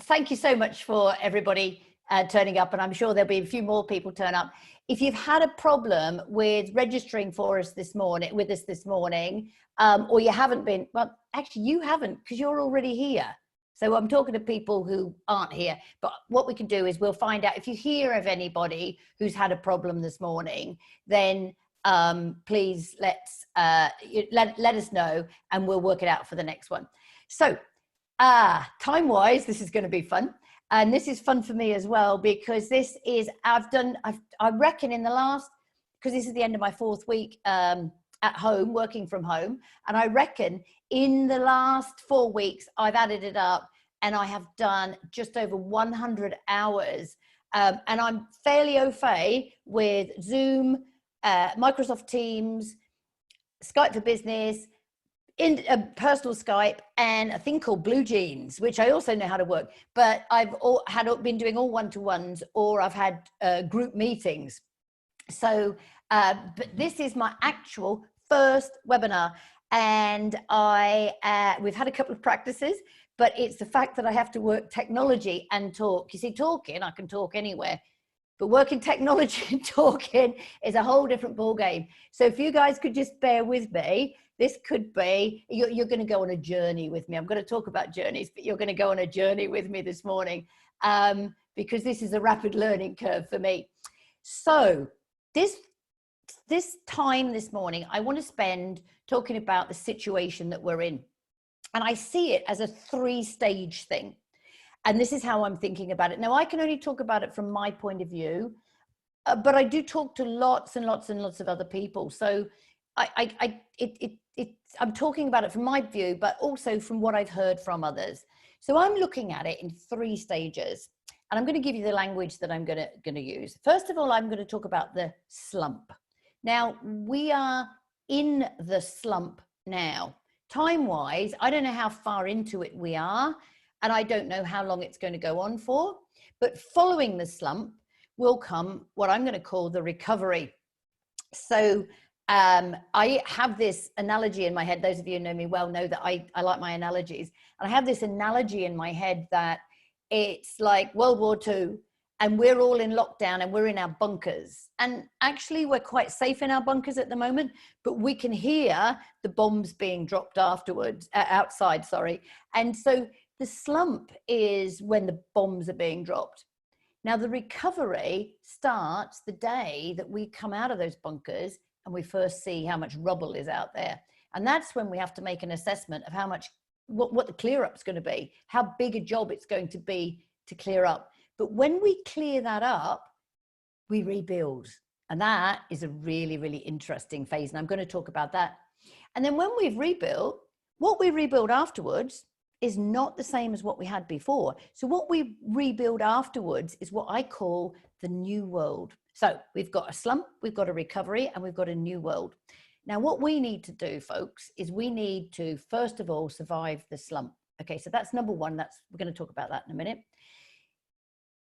thank you so much for everybody turning up, and I'm sure there'll be a few more people turn up. If you've had a problem with registering for us this morning, or you haven't been, well, actually you haven't, because you're already here. So I'm talking to people who aren't here, but what we can do is we'll find out if you hear of anybody who's had a problem this morning, then please let us know, and we'll work it out for the next one. So time-wise, this is going to be fun. And this is fun for me as well, because this is, I reckon in the last, because this is the end of my 4th week at home, working from home. And I reckon in the last 4 weeks, I've added it up and I have done just over 100 hours. And I'm fairly au fait with Zoom, Microsoft Teams, Skype for Business, in a personal Skype, and a thing called Blue Jeans, which I also know how to work, but I've been doing all one-to-ones, or I've had group meetings. So, but this is my actual first webinar, and we've had a couple of practices, but it's the fact that I have to work technology and talk. You see, talking, I can talk anywhere, but working technology and talking is a whole different ball game. So if you guys could just bear with me, this could be, you're going to go on a journey with me. I'm going to talk about journeys, but you're going to go on a journey with me this morning, because this is a rapid learning curve for me. So this time this morning, I want to spend talking about the situation that we're in. And I see it as a 3-stage thing. And this is how I'm thinking about it. Now, I can only talk about it from my point of view, but I do talk to lots and lots and lots of other people. So I'm talking about it from my view, but also from what I've heard from others. So I'm looking at it in 3 stages, and I'm going to give you the language that I'm going to use. First of all, I'm going to talk about the slump. Now, we are in the slump now. Time-wise, I don't know how far into it we are, and I don't know how long it's going to go on for, but following the slump will come what I'm going to call the recovery. So I have this analogy in my head. Those of you who know me well know that I like my analogies. And I have this analogy in my head that it's like World War II, and we're all in lockdown and we're in our bunkers. And actually we're quite safe in our bunkers at the moment, but we can hear the bombs being dropped afterwards, outside, sorry. And so the slump is when the bombs are being dropped. Now the recovery starts the day that we come out of those bunkers and we first see how much rubble is out there. And that's when we have to make an assessment of how much, what the clear up is going to be, how big a job it's going to be to clear up. But when we clear that up, we rebuild. And that is a really, really interesting phase. And I'm going to talk about that. And then when we've rebuilt, what we rebuild afterwards is not the same as what we had before. So what we rebuild afterwards is what I call the new world. So we've got a slump, we've got a recovery, and we've got a new world. Now, what we need to do, folks, is we need to, first of all, survive the slump. Okay, so that's number one. We're going to talk about that in a minute.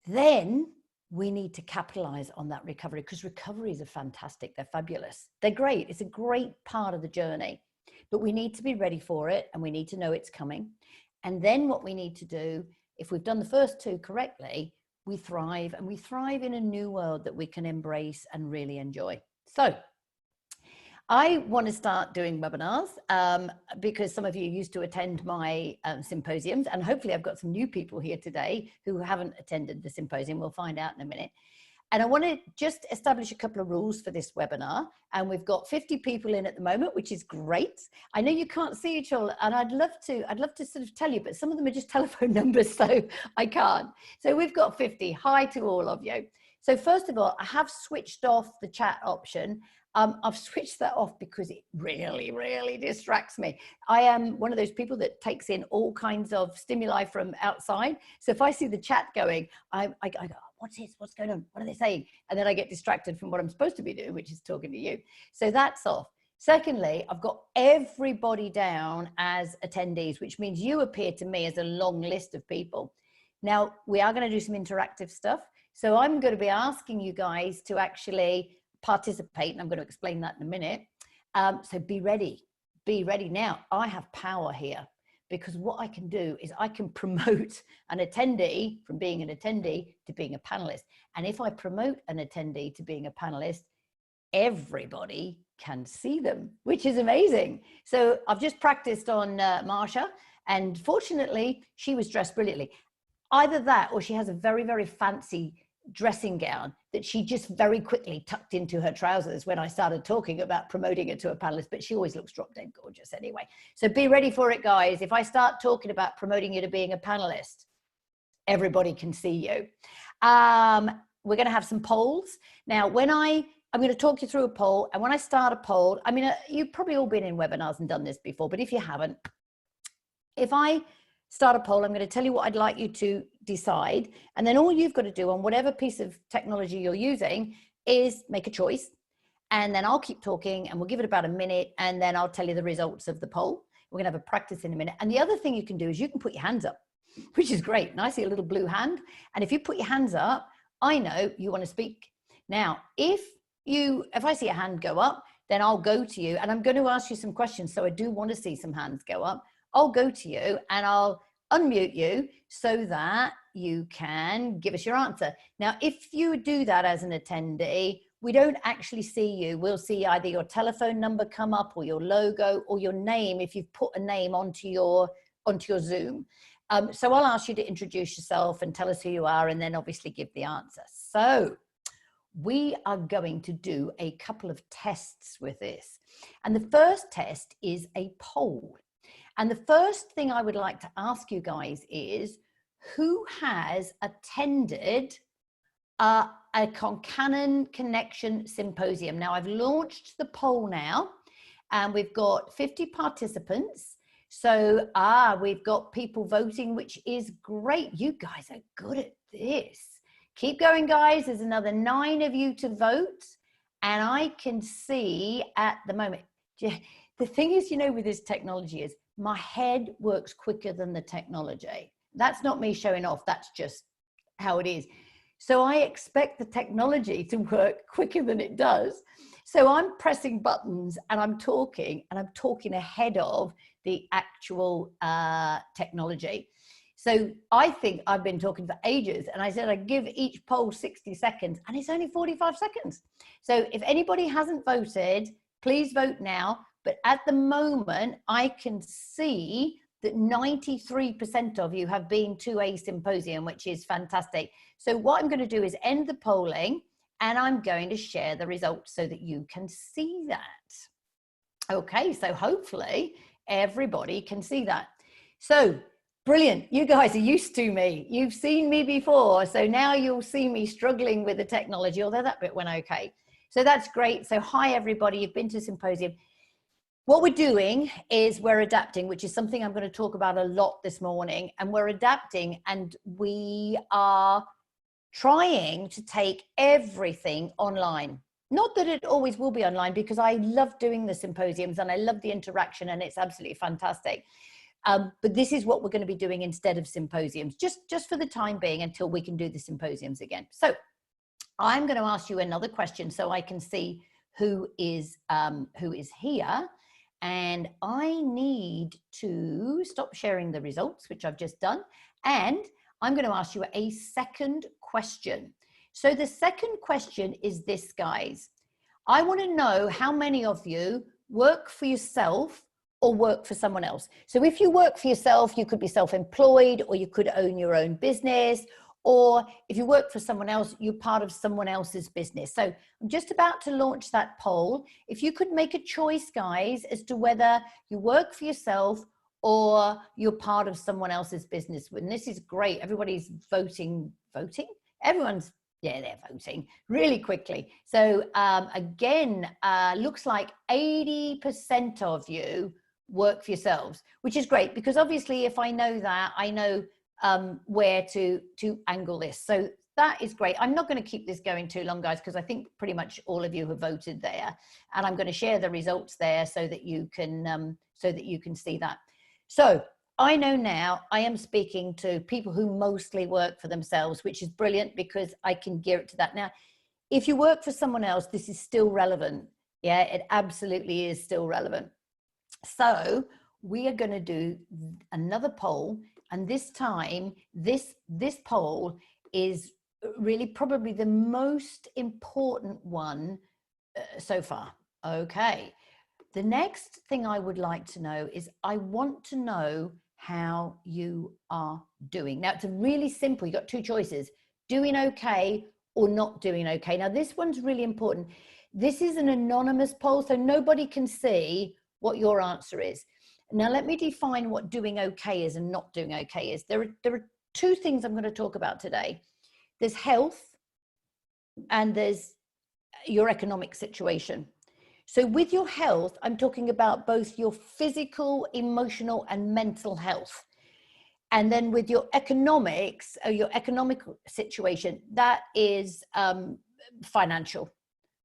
Then we need to capitalize on that recovery, because recoveries are fantastic. They're fabulous. They're great. It's a great part of the journey, but we need to be ready for it, and we need to know it's coming. And then what we need to do, if we've done the first 2 correctly, we thrive, and we thrive in a new world that we can embrace and really enjoy. So I want to start doing webinars because some of you used to attend my symposiums, and hopefully I've got some new people here today who haven't attended the symposium. We'll find out in a minute. And I want to just establish a couple of rules for this webinar. And we've got 50 people in at the moment, which is great. I know you can't see each other, and I'd love to sort of tell you, but some of them are just telephone numbers, so I can't. So we've got 50. Hi to all of you. So first of all, I have switched off the chat option. I've switched that off because it really, really distracts me. I am one of those people that takes in all kinds of stimuli from outside. So if I see the chat going, I go, what's this? What's going on? What are they saying? And then I get distracted from what I'm supposed to be doing, which is talking to you. So that's off. Secondly, I've got everybody down as attendees, which means you appear to me as a long list of people. Now, we are going to do some interactive stuff. So I'm going to be asking you guys to actually participate, and I'm going to explain that in a minute. So be ready. Be ready. Now, I have power here. because what I can do is I can promote an attendee from being an attendee to being a panelist. And if I promote an attendee to being a panelist, everybody can see them, which is amazing. So I've just practiced on Marsha, and fortunately she was dressed brilliantly. Either that, or she has a very, very fancy dressing gown that she just very quickly tucked into her trousers when I started talking about promoting her to a panelist, but she always looks drop dead gorgeous anyway. So be ready for it, guys. If I start talking about promoting you to being a panelist, everybody can see you. We're going to have some polls. Now, I'm going to talk you through a poll, and when I start a poll, I mean, you've probably all been in webinars and done this before, but if you haven't, if I start a poll, I'm going to tell you what I'd like you to decide, and then all you've got to do on whatever piece of technology you're using is make a choice, and then I'll keep talking, and we'll give it about a minute, and then I'll tell you the results of the poll. We're going to have a practice in a minute, and the other thing you can do is you can put your hands up, which is great. And I see a little blue hand, and if you put your hands up, I know you want to speak. Now, if I see a hand go up, then I'll go to you, and I'm going to ask you some questions. So I do want to see some hands go up. I'll go to you and I'll unmute you so that you can give us your answer. Now, if you do that as an attendee, we don't actually see you. We'll see either your telephone number come up, or your logo, or your name if you've put a name onto your Zoom. So I'll ask you to introduce yourself and tell us who you are, and then obviously give the answer. So we are going to do a couple of tests with this. And the first test is a poll. And the first thing I would like to ask you guys is, who has attended a Concannon Connection Symposium? Now, I've launched the poll now, and we've got 50 participants. So, we've got people voting, which is great. You guys are good at this. Keep going, guys. There's another 9 of you to vote. And I can see at the moment, the thing is, you know, with this technology is my head works quicker than the technology. That's not me showing off. That's just how it is. So I expect the technology to work quicker than it does. So I'm pressing buttons and I'm talking ahead of the actual technology. So I think I've been talking for ages, and I said I'd give each poll 60 seconds, and it's only 45 seconds. So if anybody hasn't voted, please vote now. But at the moment, I can see that 93% of you have been to a symposium, which is fantastic. So what I'm going to do is end the polling, and I'm going to share the results so that you can see that. Okay, so hopefully everybody can see that. So brilliant. You guys are used to me. You've seen me before. So now you'll see me struggling with the technology, although that bit went okay. So that's great. So hi, everybody. You've been to a symposium. What we're doing is we're adapting, which is something I'm going to talk about a lot this morning. And we're adapting, and we are trying to take everything online. Not that it always will be online, because I love doing the symposiums and I love the interaction, and it's absolutely fantastic. But this is what we're going to be doing instead of symposiums, just for the time being, until we can do the symposiums again. So I'm going to ask you another question so I can see who is here. And I need to stop sharing the results, which I've just done. And I'm going to ask you a second question. So the second question is this, guys. I want to know how many of you work for yourself or work for someone else. So if you work for yourself, you could be self-employed, or you could own your own business, or if you work for someone else, you're part of someone else's business. So I'm just about to launch that poll. If you could make a choice, guys, as to whether you work for yourself or you're part of someone else's business. And this is great. Everybody's voting? Everyone's, yeah, they're voting really quickly. So again, looks like 80% of you work for yourselves, which is great, because obviously if I know that, I know where to angle this. So that is great. I'm not going to keep this going too long, guys, because I think pretty much all of you have voted there, and I'm going to share the results there so that you can see that. So I know now I am speaking to people who mostly work for themselves, which is brilliant, because I can gear it to that. Now, if you work for someone else, this is still relevant. Yeah, it absolutely is still relevant. So we are going to do another poll, and this time this poll is really probably the most important one so far. Okay, the next thing I would like to know is, I want to know how you are doing. Now, it's a really simple, you got two choices: doing okay or not doing okay. Now, this one's really important. This is an anonymous poll, so nobody can see what your answer is. Now, let me define what doing okay is and not doing okay is. There are two things I'm going to talk about today. There's health and there's your economic situation. So with your health, I'm talking about both your physical, emotional, and mental health. And then with your economics, or your economic situation, that is financial.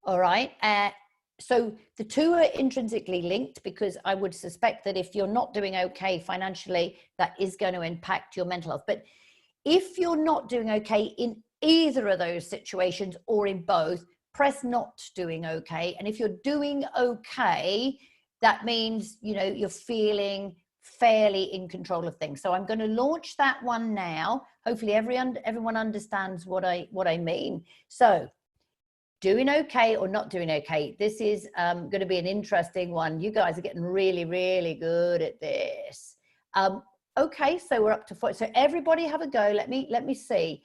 All right. So the two are intrinsically linked, because I would suspect that if you're not doing okay financially, that is going to impact your mental health. But if you're not doing okay in either of those situations or in both, press not doing okay. And if you're doing okay, that means, you know, you're feeling fairly in control of things. So I'm going to launch that one now. Hopefully everyone understands what I mean. So doing okay or not doing okay. This is going to be an interesting one. You guys are getting really, really good at this. Okay, so we're up to 4. So everybody have a go. Let me see.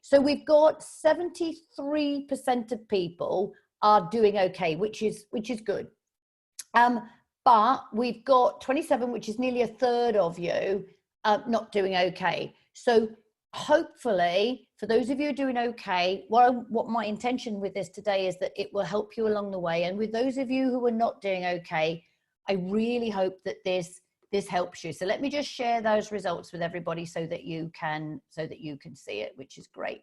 So we've got 73% of people are doing okay, which is good. But we've got 27, which is nearly a third of you, not doing okay. So hopefully, for those of you who are doing okay, what my intention with this today is that it will help you along the way. And with those of you who are not doing okay, I really hope that this helps you. So let me just share those results with everybody so that you can see it, which is great.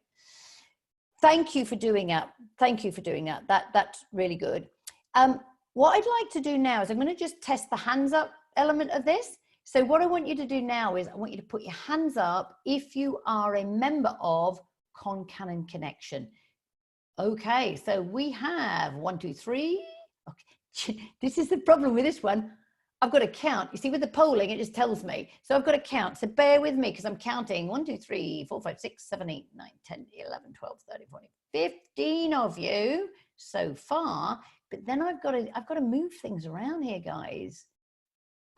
Thank you for doing that. Thank you for doing that. That's really good. What I'd like to do now is I'm going to just test the hands up element of this. So what I want you to do now is I want you to put your hands up if you are a member of Concannon Connection. Okay, so we have 1, 2, 3. Okay, this is the problem with this one. I've got to count. You see, with the polling, it just tells me. So I've got to count. So bear with me, because I'm counting 1, 2, 3, 4, 5, 6, 7, 8, 9, 10, 11, 12, 13, 14, 15 of you so far. But then I've got to move things around here, guys.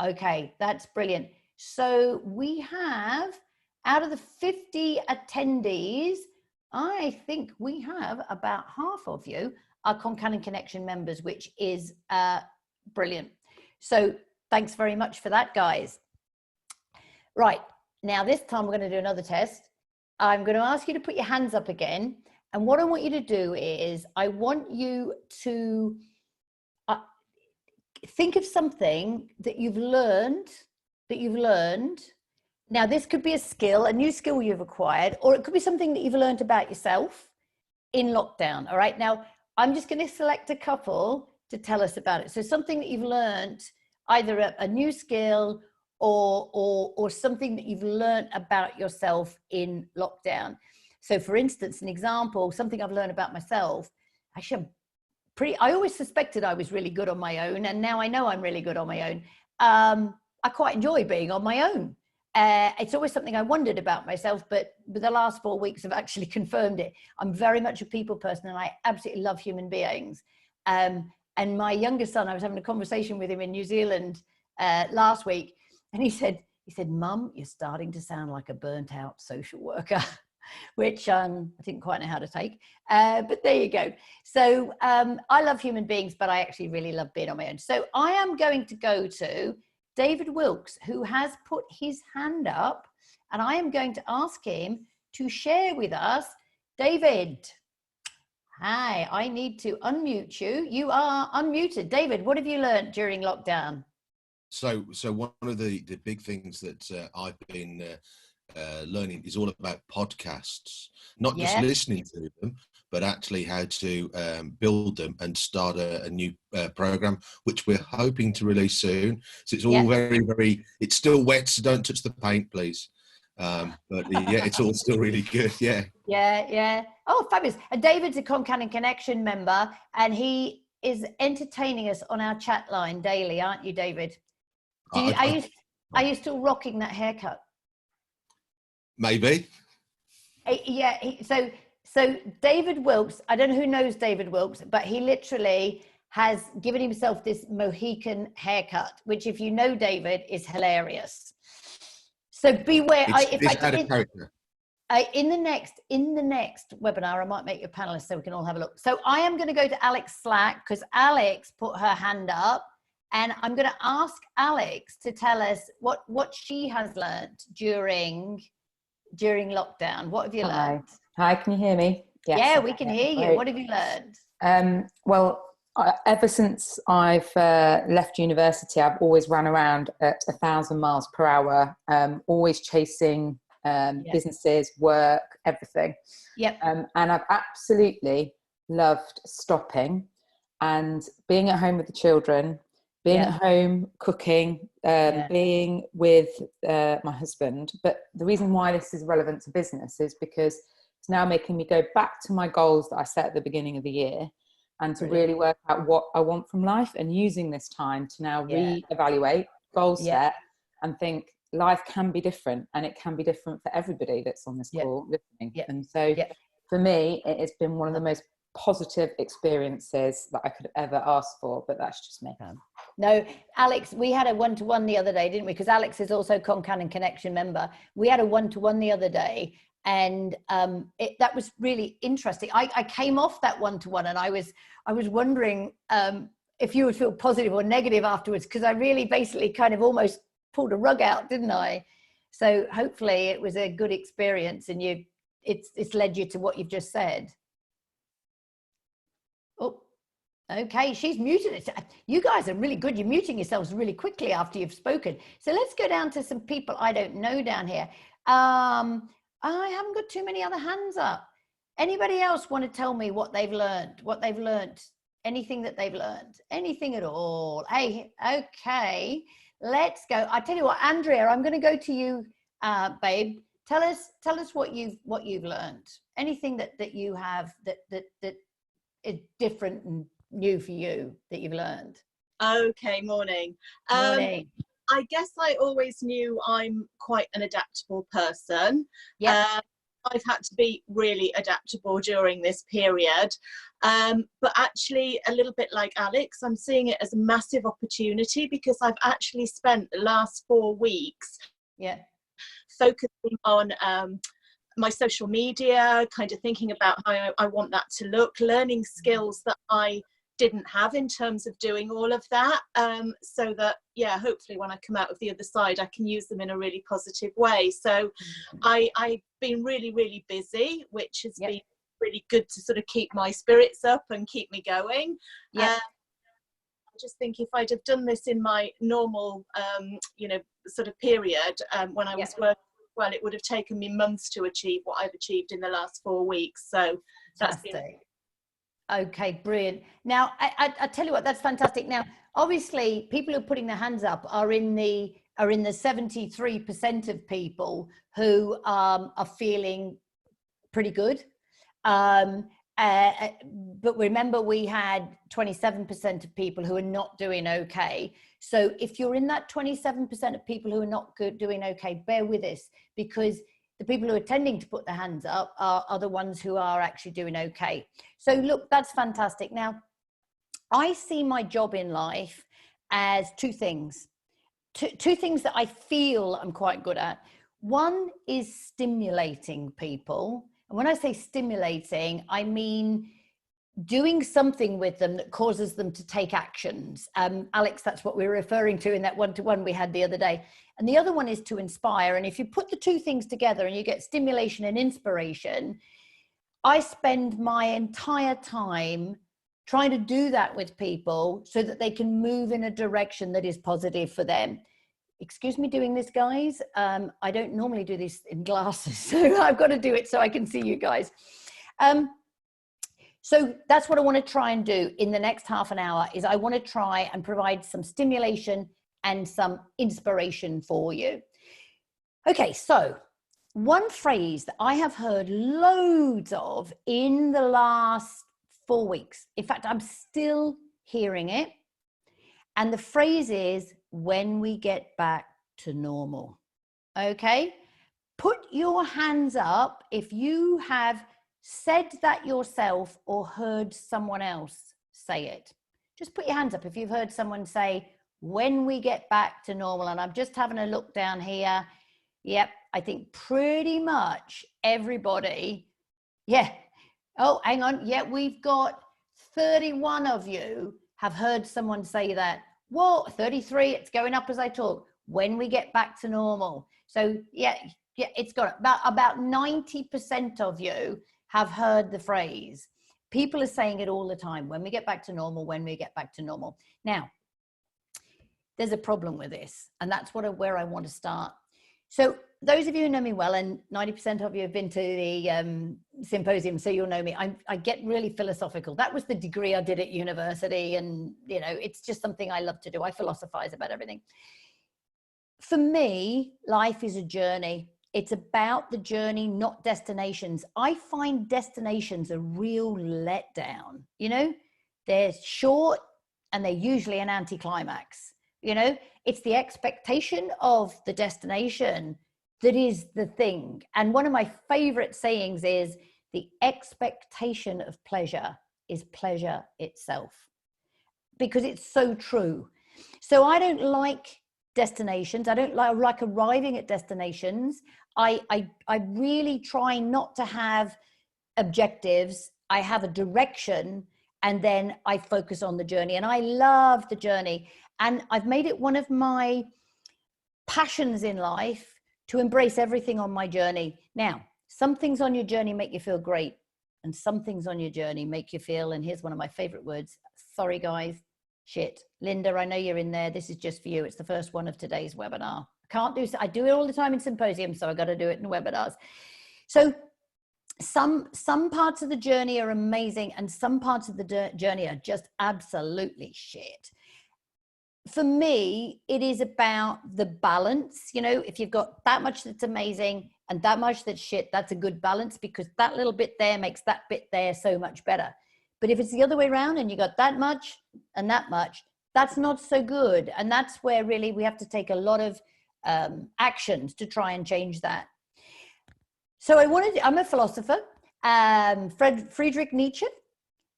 Okay, that's brilliant. So we have, out of the 50 attendees, I think we have about half of you are Concannon Connection members, which is brilliant. So thanks very much for that, guys. Right, now this time we're going to do another test. I'm going to ask you to put your hands up again. And what I want you to do is, I want you to think of something that you've learned. Now, this could be a skill, a new skill you've acquired, or it could be something that you've learned about yourself in lockdown. All right, now I'm just going to select a couple to tell us about it. So something that you've learned, either a new skill or something that you've learned about yourself in lockdown. So for instance, an example, something I've learned about myself, actually I always suspected I was really good on my own, and now I know I'm really good on my own. I quite enjoy being on my own. It's always something I wondered about myself, but the last 4 weeks have actually confirmed it. I'm very much a people person, and I absolutely love human beings. And my youngest son, I was having a conversation with him in New Zealand last week, and he said, "Mum, you're starting to sound like a burnt out social worker." Which I didn't quite know how to take, but there you go. So I love human beings, but I actually really love being on my own. So I am going to go to David Wilkes, who has put his hand up, and I am going to ask him to share with us. David, hi, I need to unmute you. You are unmuted. David, what have you learned during lockdown? So one of the big things that I've been learning is all about podcasts, not just listening to them, but actually how to build them and start a new program, which we're hoping to release soon. So it's all very, it's still wet, so don't touch the paint, please. But yeah, it's all still really good. Yeah. Oh, fabulous. And David's a Concannon Connection member, and he is entertaining us on our chat line daily, aren't you, David? Are you still rocking that haircut? Maybe. Yeah. So David Wilkes, I don't know who knows David Wilkes, but he literally has given himself this Mohican haircut, which, if you know David, is hilarious. So beware. In the next webinar, I might make you a panelist so we can all have a look. So I am going to go to Alex Slack because Alex put her hand up, and I'm going to ask Alex to tell us what she has learned during lockdown. What have you learned? Hi, can you hear me? Yes, yeah, we can hear you. Right. What have you learned? Well, ever since I've left university, I've always run around at 1,000 miles per hour, always chasing businesses, work, everything. Yep. And I've absolutely loved stopping and being at home with the children, being at home cooking, being with my husband. But the reason why this is relevant to business is because it's now making me go back to my goals that I set at the beginning of the year, and to really work out what I want from life, and using this time to now reevaluate, goal set, and think life can be different, and it can be different for everybody that's on this call listening. And so for me, it has been one of the most positive experiences that I could ever ask for, but that's just me. No, Alex, we had a one-to-one the other day, didn't we? Because Alex is also Concannon Connection member. We had a one-to-one the other day, and that was really interesting. I came off that one-to-one, and I was wondering if you would feel positive or negative afterwards, because I really basically kind of almost pulled a rug out, didn't I? So hopefully it was a good experience, and it's led you to what you've just said. Oh, okay, she's muted it. You guys are really good. You're muting yourselves really quickly after you've spoken. So let's go down to some people I don't know down here. I haven't got too many other hands up. Anybody else want to tell me what they've learned? Anything that they've learned? Anything at all? Hey, okay, let's go. I tell you what, Andrea, I'm going to go to you, babe. Tell us what you've learned. Anything that you have that is different and new for you that you've learned. Okay, morning. Morning. I guess I always knew I'm quite an adaptable person. Yeah. I've had to be really adaptable during this period. But actually, a little bit like Alex, I'm seeing it as a massive opportunity, because I've actually spent the last 4 weeks focusing on my social media, kind of thinking about how I want that to look, learning skills that I didn't have in terms of doing all of that, so that hopefully when I come out of the other side I can use them in a really positive way. So I've been really busy, which has been really good to sort of keep my spirits up and keep me going. I just think if I'd have done this in my normal sort of period when I was working, well, it would have taken me months to achieve what I've achieved in the last 4 weeks. So that's been... Okay, brilliant. Now, I tell you what, that's fantastic. Now, obviously, people who are putting their hands up are in the 73% of people who are feeling pretty good. But remember, we had 27% of people who are not doing okay. So if you're in that 27% of people who are not doing okay, bear with us, because the people who are tending to put their hands up are the ones who are actually doing okay. So look, that's fantastic. Now, I see my job in life as two things. Two things that I feel I'm quite good at. One is stimulating people. And when I say stimulating, I mean doing something with them that causes them to take actions. Alex, that's what we were referring to in that one-to-one we had the other day. And the other one is to inspire. And if you put the two things together and you get stimulation and inspiration, I spend my entire time trying to do that with people so that they can move in a direction that is positive for them. Excuse me doing this, guys. I don't normally do this in glasses, so I've got to do it so I can see you guys. So that's what I want to try and do in the next half an hour, is I want to try and provide some stimulation and some inspiration for you. Okay, so one phrase that I have heard loads of in the last 4 weeks, in fact, I'm still hearing it, and the phrase is, when we get back to normal. Okay? Put your hands up if you have said that yourself or heard someone else say it. Just put your hands up if you've heard someone say, when we get back to normal. And I'm just having a look down here. Yep, I think pretty much everybody. Yeah. Oh, hang on. Yeah, we've got 31 of you have heard someone say that. Whoa, 33, it's going up as I talk. When we get back to normal. So yeah, it's got about 90% of you have heard the phrase. People are saying it all the time. When we get back to normal, when we get back to normal. Now, there's a problem with this, and that's where I want to start. So those of you who know me well, and 90% of you have been to the symposium, so you'll know me. I get really philosophical. That was the degree I did at university, and you know, it's just something I love to do. I philosophize about everything. For me, life is a journey. It's about the journey, not destinations. I find destinations a real letdown. You know, they're short and they're usually an anticlimax. You know, it's the expectation of the destination that is the thing. And one of my favorite sayings is, the expectation of pleasure is pleasure itself, because it's so true. So I don't like destinations. I don't like arriving at destinations. I really try not to have objectives. I have a direction, and then I focus on the journey. And I love the journey. And I've made it one of my passions in life to embrace everything on my journey. Now, some things on your journey make you feel great, and some things on your journey make you feel, and here's one of my favorite words, sorry guys, shit. Linda, I know you're in there. This is just for you. It's the first one of today's webinar. I do it all the time in symposiums, so I got to do it in webinars. So some parts of the journey are amazing, and some parts of the journey are just absolutely shit. For me, it is about the balance. You know, if you've got that much that's amazing and that much that's shit, that's a good balance, because that little bit there makes that bit there so much better. But if it's the other way around and you got that much and that much, that's not so good. And that's where really we have to take a lot of actions to try and change that. So I'm a philosopher, Friedrich Nietzsche.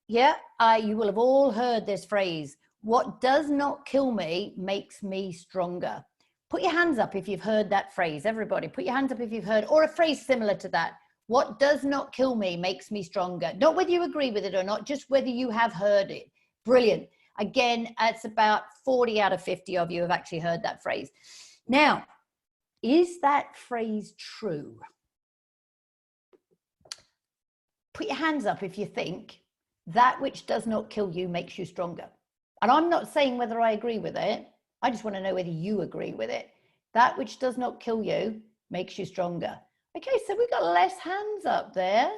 Yeah, you will have all heard this phrase, what does not kill me makes me stronger. Put your hands up if you've heard that phrase. Everybody, put your hands up if you've heard, or a phrase similar to that. What does not kill me makes me stronger. Not whether you agree with it or not, just whether you have heard it. Brilliant. Again, it's about 40 out of 50 of you have actually heard that phrase. Now, is that phrase true? Put your hands up if you think that which does not kill you makes you stronger. And I'm not saying whether I agree with it. I just want to know whether you agree with it. That which does not kill you makes you stronger. Okay, so we've got less hands up there.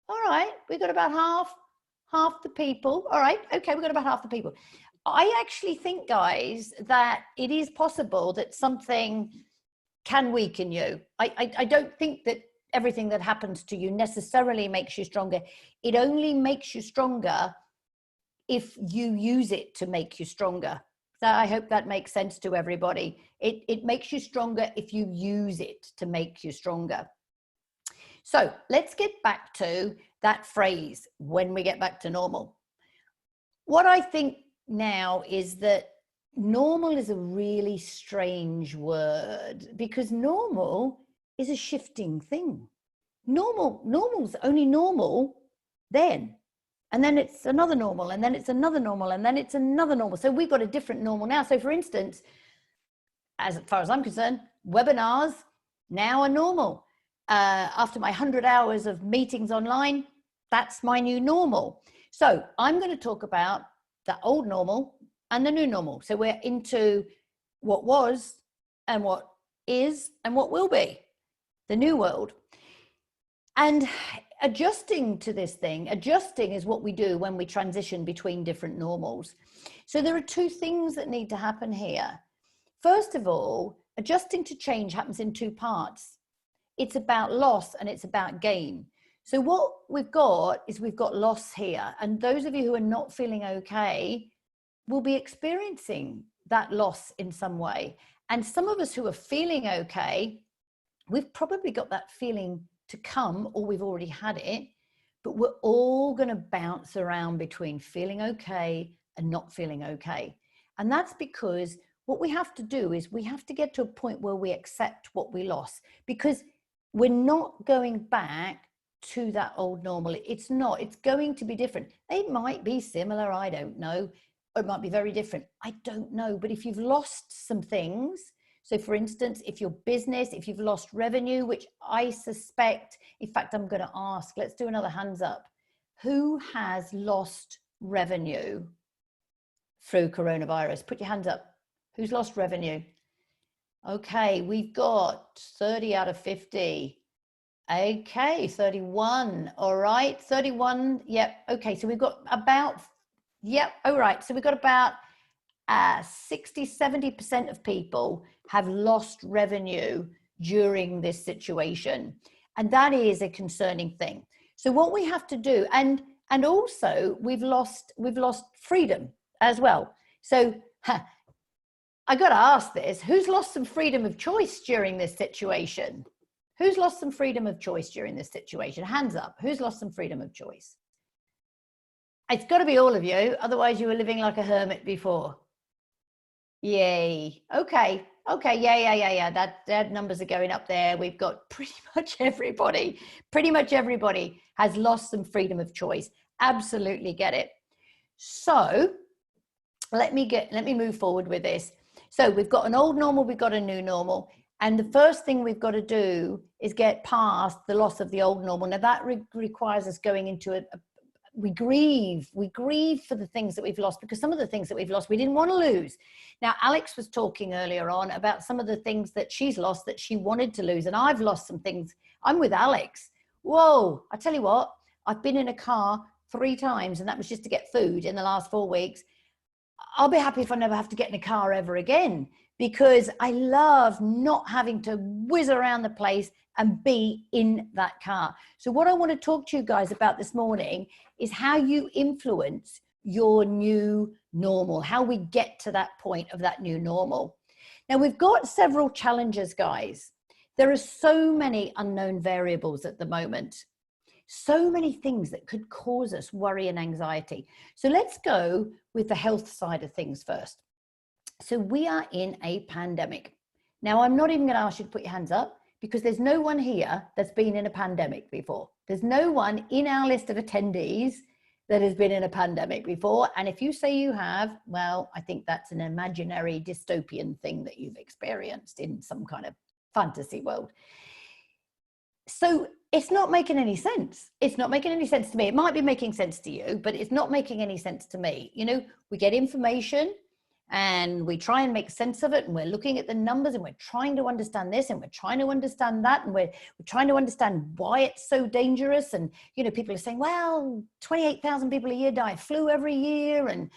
All right, we've got about half the people. All right, okay, we've got about half the people. I actually think, guys, that it is possible that something can weaken you. I don't think that everything that happens to you necessarily makes you stronger. It only makes you stronger if you use it to make you stronger. So I hope that makes sense to everybody. It makes you stronger if you use it to make you stronger. So let's get back to that phrase, when we get back to normal. What I think now is that normal is a really strange word, because normal is a shifting thing. Normal's only normal then. And then it's another normal, and then it's another normal, and then it's another normal. So we've got a different normal now. So for instance, as far as I'm concerned, webinars now are normal. After my 100 hours of meetings online, that's my new normal. So I'm going to talk about the old normal and the new normal. So we're into what was and what is and what will be, the new world. And adjusting to this thing, adjusting is what we do when we transition between different normals. So there are two things that need to happen here. First of all, adjusting to change happens in two parts. It's about loss and it's about gain. So what we've got is we've got loss here. And those of you who are not feeling okay will be experiencing that loss in some way. And some of us who are feeling okay, we've probably got that feeling to come, or we've already had it, but we're all going to bounce around between feeling okay and not feeling okay. And that's because what we have to do is we have to get to a point where we accept what we lost, because we're not going back to that old normal. It's not. It's going to be different. It might be similar, I don't know. Or it might be very different, I don't know. But if you've lost some things, so for instance, if your business, if you've lost revenue, which I suspect, in fact, I'm going to ask, let's do another hands up. Who has lost revenue through coronavirus? Put your hands up. Who's lost revenue? Okay, we've got 30 out of 50. Okay, 31. All right, 31. Yep. Okay, so we've got about, yep. All right, so we've got about 60-70% of people have lost revenue during this situation, and that is a concerning thing. So what we have to do, and also we've lost freedom as well. So I got to ask this: who's lost some freedom of choice during this situation? Who's lost some freedom of choice during this situation? Hands up. Who's lost some freedom of choice? It's got to be all of you, otherwise you were living like a hermit before. Yay. Okay. Yeah. That numbers are going up there. We've got pretty much everybody has lost some freedom of choice. Absolutely get it. So let me move forward with this. So we've got an old normal, we've got a new normal. And the first thing we've got to do is get past the loss of the old normal. Now that requires us going into we grieve for the things that we've lost, because some of the things that we've lost, we didn't want to lose. Now, Alex was talking earlier on about some of the things that she's lost that she wanted to lose. And I've lost some things. I'm with Alex. Whoa, I tell you what, I've been in a car 3 times, and that was just to get food in the last 4 weeks. I'll be happy if I never have to get in a car ever again, because I love not having to whiz around the place and be in that car. So what I want to talk to you guys about this morning is how you influence your new normal, how we get to that point of that new normal. Now, we've got several challenges, guys. There are so many unknown variables at the moment, so many things that could cause us worry and anxiety. So let's go with the health side of things first. So we are in a pandemic. Now, I'm not even going to ask you to put your hands up, because there's no one here that's been in a pandemic before. There's no one in our list of attendees that has been in a pandemic before. And if you say you have, well, I think that's an imaginary dystopian thing that you've experienced in some kind of fantasy world. So it's not making any sense. It's not making any sense to me. It might be making sense to you, but it's not making any sense to me. You know, we get information and we try and make sense of it, and we're looking at the numbers and we're trying to understand this and we're trying to understand that, and we're trying to understand why it's so dangerous. And, you know, people are saying, well, 28,000 people a year die of flu every year, and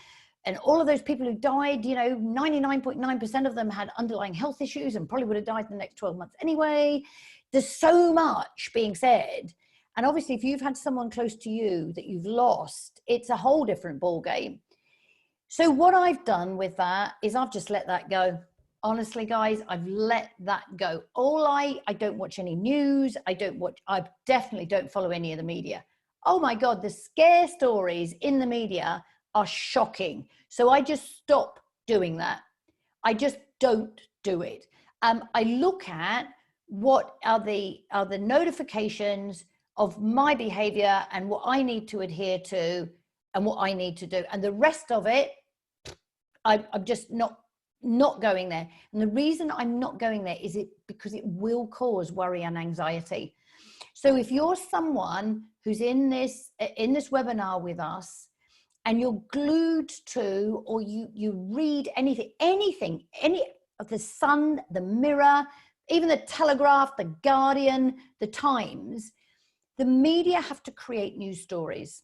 all of those people who died, you know, 99.9% of them had underlying health issues and probably would have died in the next 12 months anyway. There's so much being said. And obviously, if you've had someone close to you that you've lost, it's a whole different ball game. So what I've done with that is I've just let that go. Honestly, guys, I've let that go. I don't watch any news. I definitely don't follow any of the media. Oh my God, the scare stories in the media are shocking. So I just stop doing that. I just don't do it. I look at what are the notifications of my behavior and what I need to adhere to and what I need to do. And the rest of it, I'm just not going there. And the reason I'm not going there is because it will cause worry and anxiety. So if you're someone who's in this webinar with us and you're glued to, or you read any of the Sun, the Mirror, even the Telegraph, the Guardian, the Times, the media have to create news stories.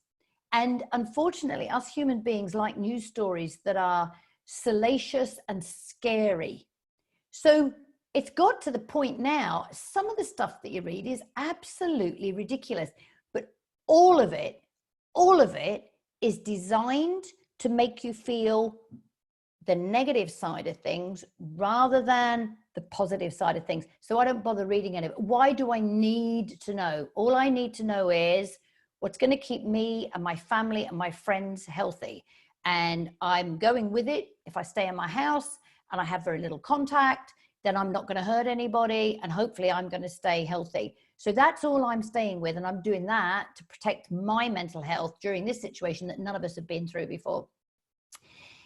And unfortunately, us human beings like news stories that are salacious and scary. So it's got to the point now, some of the stuff that you read is absolutely ridiculous, but all of it is designed to make you feel the negative side of things rather than the positive side of things. So I don't bother reading any of it. Why do I need to know? All I need to know is what's going to keep me and my family and my friends healthy. And I'm going with it. If I stay in my house and I have very little contact, then I'm not going to hurt anybody, and hopefully I'm going to stay healthy. So that's all I'm staying with, and I'm doing that to protect my mental health during this situation that none of us have been through before.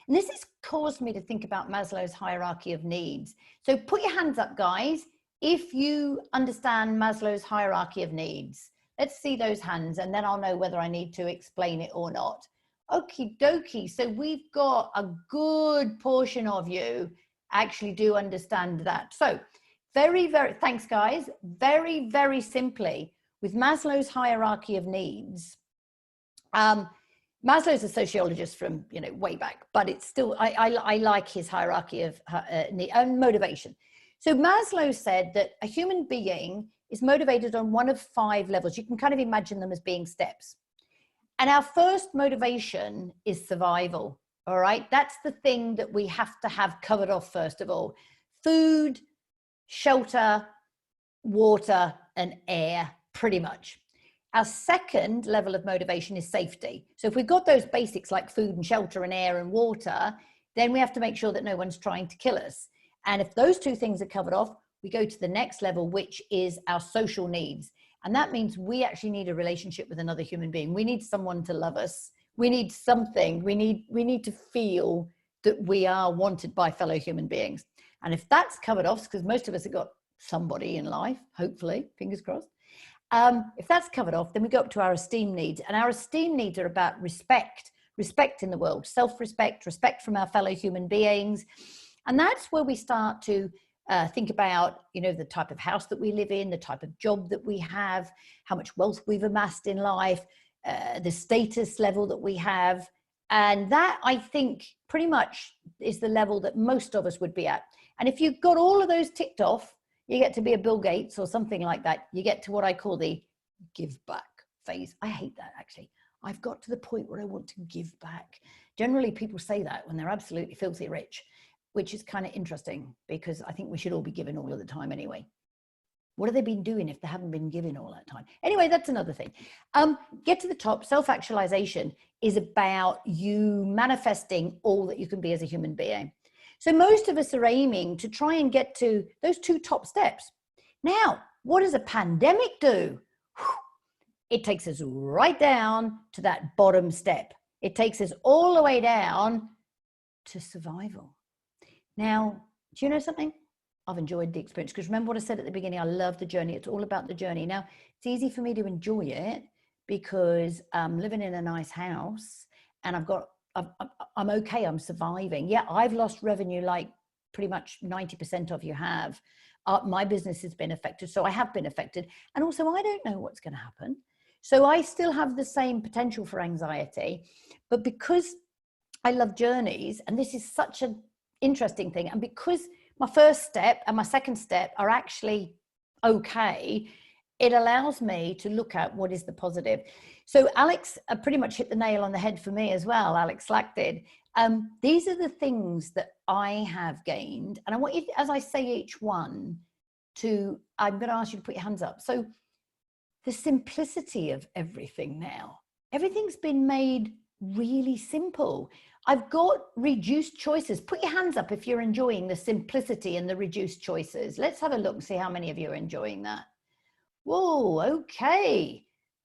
And this has caused me to think about Maslow's hierarchy of needs. So put your hands up, guys, if you understand Maslow's hierarchy of needs. Let's see those hands, and then I'll know whether I need to explain it or not. Okie dokie. So we've got a good portion of you actually do understand that. So very, thanks guys. Very, very simply, with Maslow's hierarchy of needs, Maslow's a sociologist from, you know, way back, but it's still, I like his hierarchy of motivation. So Maslow said that a human being is motivated on one of 5 levels. You can kind of imagine them as being steps. And our first motivation is survival. All right, that's the thing that we have to have covered off first of all. Food, shelter, water, and air, pretty much. Our second level of motivation is safety. So if we've got those basics like food and shelter and air and water, then we have to make sure that no one's trying to kill us. And if those 2 things are covered off, we go to the next level, which is our social needs. And that means we actually need a relationship with another human being. We need someone to love us. We need something. We need to feel that we are wanted by fellow human beings. And if that's covered off, because most of us have got somebody in life, hopefully, fingers crossed. If that's covered off, then we go up to our esteem needs. And our esteem needs are about respect in the world, self-respect, respect from our fellow human beings. And that's where we start to think about, you know, the type of house that we live in, the type of job that we have, how much wealth we've amassed in life, the status level that we have. And that, I think, pretty much is the level that most of us would be at. And if you've got all of those ticked off, you get to be a Bill Gates or something like that. You get to what I call the give back phase. I hate that, actually. I've got to the point where I want to give back. Generally, people say that when they're absolutely filthy rich, which is kind of interesting because I think we should all be giving all of the time anyway. What have they been doing if they haven't been giving all that time? Anyway, that's another thing. Get to the top. Self-actualization is about you manifesting all that you can be as a human being. So most of us are aiming to try and get to those 2 top steps. Now, what does a pandemic do? It takes us right down to that bottom step. It takes us all the way down to survival. Now, do you know something? I've enjoyed the experience, because remember what I said at the beginning, I love the journey. It's all about the journey. Now, it's easy for me to enjoy it because I'm living in a nice house and I'm okay, I'm surviving. Yeah, I've lost revenue like pretty much 90% of you have. My business has been affected, so I have been affected. And also, I don't know what's going to happen. So I still have the same potential for anxiety. But because I love journeys, and this is such an interesting thing, and because my first step and my second step are actually okay, it allows me to look at what is the positive. So Alex pretty much hit the nail on the head for me as well. Alex Slack did. These are the things that I have gained. And I want you, as I say each one, I'm going to ask you to put your hands up. So the simplicity of everything now, everything's been made really simple. I've got reduced choices. Put your hands up if you're enjoying the simplicity and the reduced choices. Let's have a look and see how many of you are enjoying that. Whoa, okay.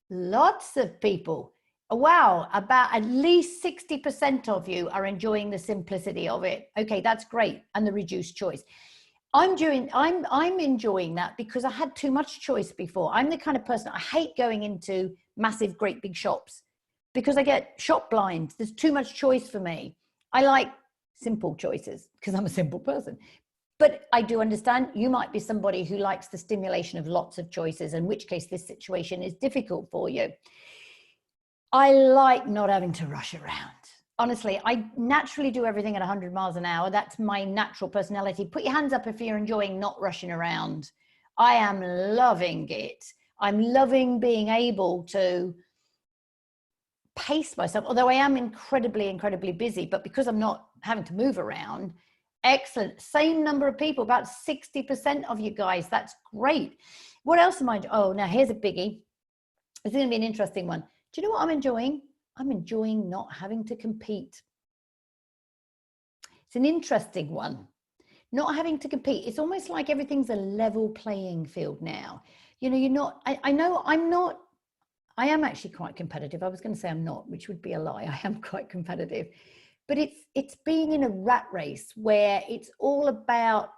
Lots of people. Wow, about at least 60% of you are enjoying the simplicity of it. Okay, that's great. And the reduced choice. I'm enjoying that because I had too much choice before. I'm the kind of person, I hate going into massive, great big shops because I get shop blind. There's too much choice for me. I like simple choices because I'm a simple person. But I do understand you might be somebody who likes the stimulation of lots of choices, in which case this situation is difficult for you. I like not having to rush around. Honestly, I naturally do everything at 100 miles an hour. That's my natural personality. Put your hands up if you're enjoying not rushing around. I am loving it. I'm loving being able to pace myself, although I am incredibly busy, but because I'm not having to move around, excellent. Same number of people, about 60% of you guys. That's great. What else am I? Oh, now here's a biggie. This is going to be an interesting one. Do you know what I'm enjoying? I'm enjoying not having to compete. It's an interesting one. Not having to compete. It's almost like everything's a level playing field now. You know, you're not, I know I'm not, I am actually quite competitive. I was going to say I'm not, which would be a lie. I am quite competitive. But it's being in a rat race where it's all about,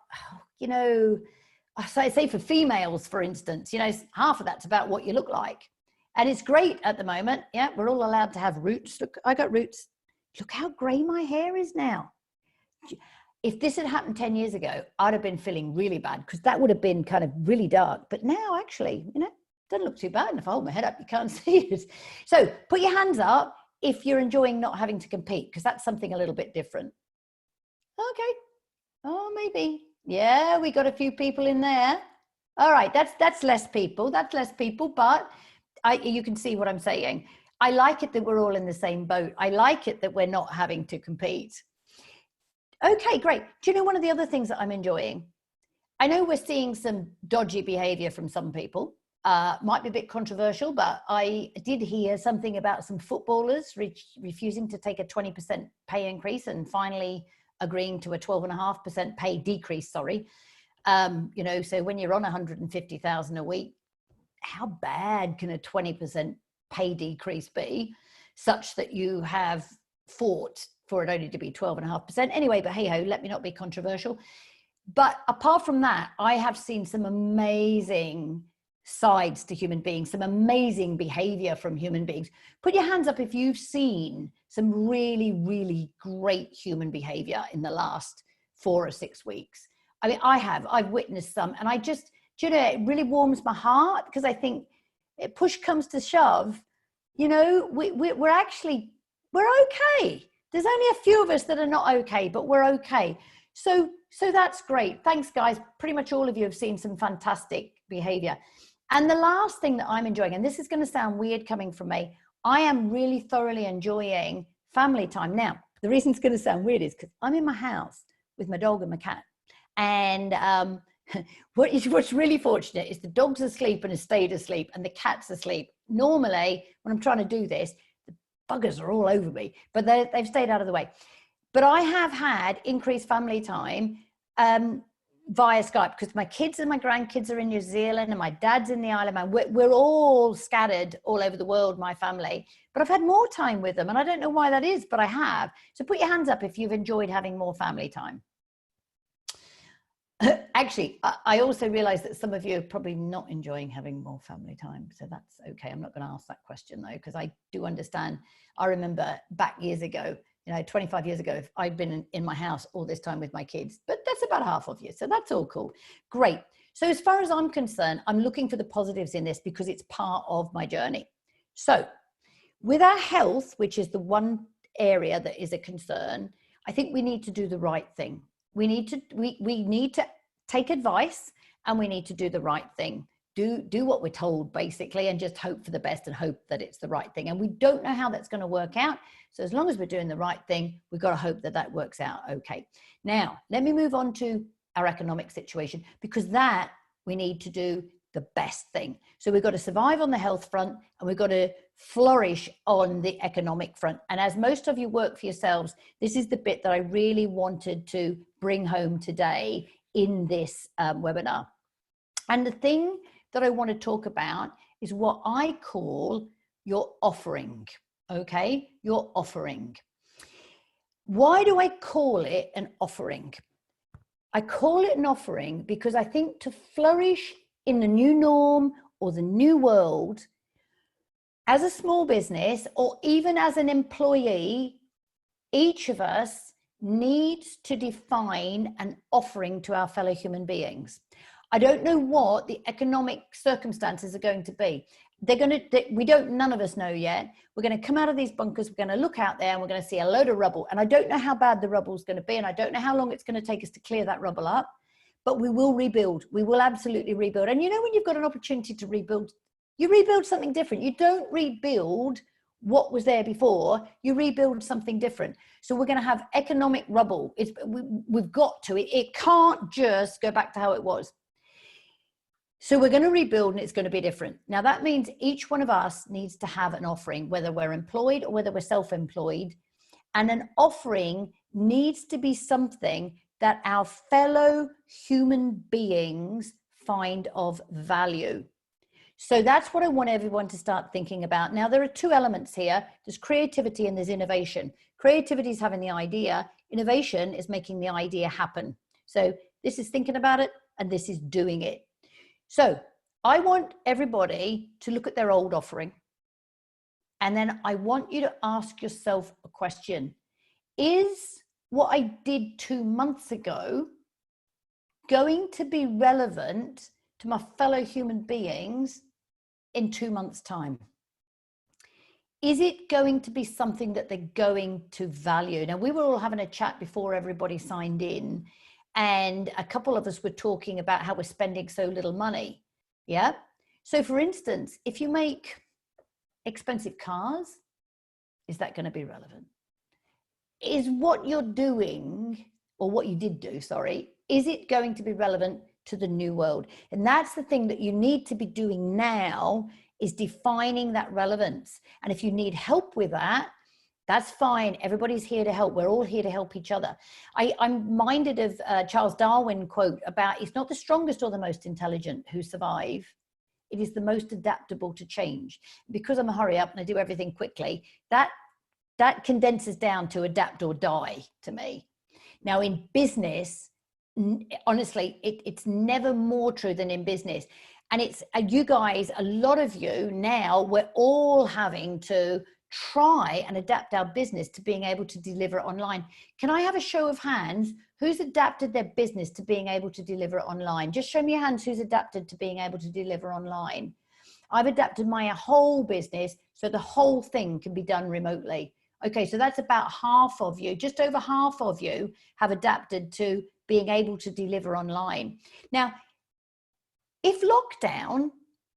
you know, I say for females, for instance, you know, half of that's about what you look like. And it's great at the moment. Yeah, we're all allowed to have roots. Look, I got roots. Look how grey my hair is now. If this had happened 10 years ago, I'd have been feeling really bad because that would have been kind of really dark. But now actually, you know, it doesn't look too bad. And if I hold my head up, you can't see it. So put your hands up if you're enjoying not having to compete, because that's something a little bit different. Okay. Oh, maybe. Yeah, we got a few people in there. All right, that's less people. That's less people, but you can see what I'm saying. I like it that we're all in the same boat. I like it that we're not having to compete. Okay, great. Do you know one of the other things that I'm enjoying? I know we're seeing some dodgy behavior from some people. Might be a bit controversial, but I did hear something about some footballers refusing to take a 20% pay increase and finally agreeing to a 12.5% pay decrease, sorry. You know, so when you're on 150,000 a week, how bad can a 20% pay decrease be such that you have fought for it only to be 12.5%? Anyway, but hey ho, let me not be controversial. But apart from that, I have seen some amazing sides to human beings, some amazing behavior from human beings. Put your hands up if you've seen some really great human behavior in the last 4 or 6 weeks. I mean, I've witnessed some, and I just, you know, it really warms my heart because I think if push comes to shove, you know, we're okay. There's only a few of us that are not okay, but we're okay. So that's great. Thanks, guys. Pretty much all of you have seen some fantastic behavior. And the last thing that I'm enjoying, and this is going to sound weird coming from me, I am really thoroughly enjoying family time. Now, the reason it's going to sound weird is because I'm in my house with my dog and my cat. And what's really fortunate is the dog's asleep and has stayed asleep and the cat's asleep. Normally, when I'm trying to do this, the buggers are all over me, but they've stayed out of the way. But I have had increased family time via Skype because my kids and my grandkids are in New Zealand and my dad's in the Isle of Man. We're all scattered all over the world, my family, but I've had more time with them and I don't know why that is, but I have. So put your hands up if you've enjoyed having more family time. Actually, I also realize that some of you are probably not enjoying having more family time. So that's okay. I'm not going to ask that question though, because I do understand. I remember back years ago, you know, 25 years ago, I'd been in my house all this time with my kids, but that's about half of you. So that's all cool. Great. So as far as I'm concerned, I'm looking for the positives in this because it's part of my journey. So with our health, which is the one area that is a concern, I think we need to do the right thing. We need to take advice and we need to do the right thing. Do what we're told basically and just hope for the best and hope that it's the right thing. And we don't know how that's going to work out. So as long as we're doing the right thing, we've got to hope that that works out okay. Now, let me move on to our economic situation because that we need to do the best thing. So we've got to survive on the health front and we've got to flourish on the economic front. And as most of you work for yourselves, this is the bit that I really wanted to bring home today in this webinar. And the thing that I want to talk about is what I call your offering. Okay, your offering. Why do I call it an offering? I call it an offering because I think to flourish in the new norm or the new world, as a small business or even as an employee, each of us needs to define an offering to our fellow human beings. I don't know what the economic circumstances are going to be. None of us know yet. We're going to come out of these bunkers. We're going to look out there and we're going to see a load of rubble. And I don't know how bad the rubble is going to be. And I don't know how long it's going to take us to clear that rubble up, but we will rebuild. We will absolutely rebuild. And you know, when you've got an opportunity to rebuild, you rebuild something different. You don't rebuild what was there before, you rebuild something different. So we're going to have economic rubble. We've got to, it can't just go back to how it was. So we're going to rebuild, and it's going to be different. Now that means each one of us needs to have an offering, whether we're employed or whether we're self-employed. And an offering needs to be something that our fellow human beings find of value. So that's what I want everyone to start thinking about. Now, there are two elements here. There's creativity and there's innovation. Creativity is having the idea. Innovation is making the idea happen. So this is thinking about it, and this is doing it. So I want everybody to look at their old offering. And then I want you to ask yourself a question. Is what I did 2 months ago going to be relevant to my fellow human beings in 2 months' time? Is it going to be something that they're going to value? Now, we were all having a chat before everybody signed in, and a couple of us were talking about how we're spending so little money. Yeah. So for instance, if you make expensive cars, is that going to be relevant? Is what you're doing, or what you did do, sorry, is it going to be relevant to the new world? And that's the thing that you need to be doing now, is defining that relevance. And if you need help with that, that's fine. Everybody's here to help. We're all here to help each other. I'm minded of Charles Darwin quote about, it's not the strongest or the most intelligent who survive. It is the most adaptable to change. Because I'm a hurry up and I do everything quickly, that condenses down to adapt or die to me. Now in business, honestly, it's never more true than in business. And it's you guys, a lot of you now, we're all having to try and adapt our business to being able to deliver online. Can I have a show of hands? Who's adapted their business to being able to deliver online? Just show me your hands who's adapted to being able to deliver online. I've adapted my whole business so the whole thing can be done remotely. Okay, so that's about half of you, just over half of you have adapted to being able to deliver online. Now, if lockdown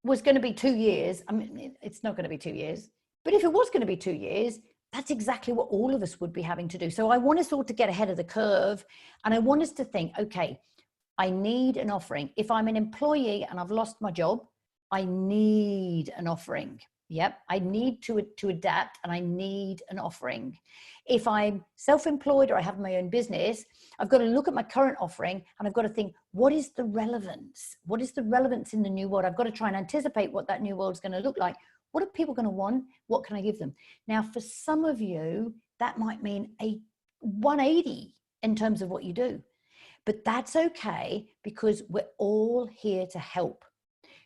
was going to be 2 years, I mean, it's not going to be 2 years, but if it was going to be 2 years, that's exactly what all of us would be having to do. So I want us all to get ahead of the curve, and I want us to think, okay, I need an offering. If I'm an employee and I've lost my job, I need an offering. Yep, I need to adapt, and I need an offering. If I'm self-employed or I have my own business, I've got to look at my current offering, and I've got to think, what is the relevance? What is the relevance in the new world? I've got to try and anticipate what that new world is going to look like. What are people going to want? What can I give them? Now, for some of you, that might mean a 180 in terms of what you do, but that's okay, because we're all here to help.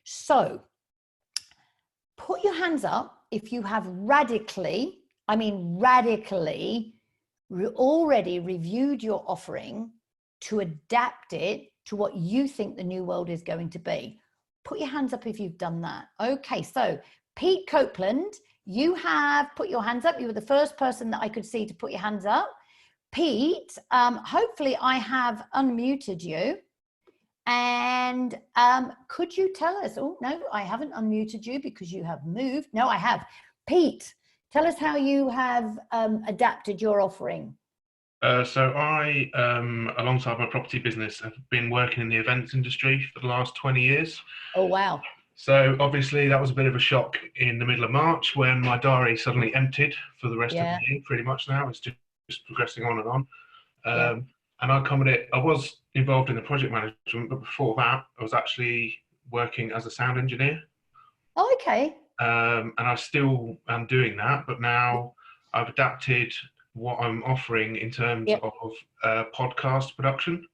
So put your hands up if you have radically already reviewed your offering to adapt it to what you think the new world is going to be. Put your hands up if you've done that. Okay, so Pete Copeland, you have put your hands up. You were the first person that I could see to put your hands up. Pete, hopefully I have unmuted you. And could you tell us, oh no, I haven't unmuted you because you have moved. No, I have. Pete, tell us how you have adapted your offering. So I, alongside my property business, have been working in the events industry for the last 20 years. Oh, wow. So obviously that was a bit of a shock in the middle of March when my diary suddenly emptied for the rest of the year, pretty much now. It's just progressing on and on. And I commented, I was involved in the project management, but before that, I was actually working as a sound engineer. Oh, okay. And I still am doing that, but now I've adapted what I'm offering in terms of podcast production.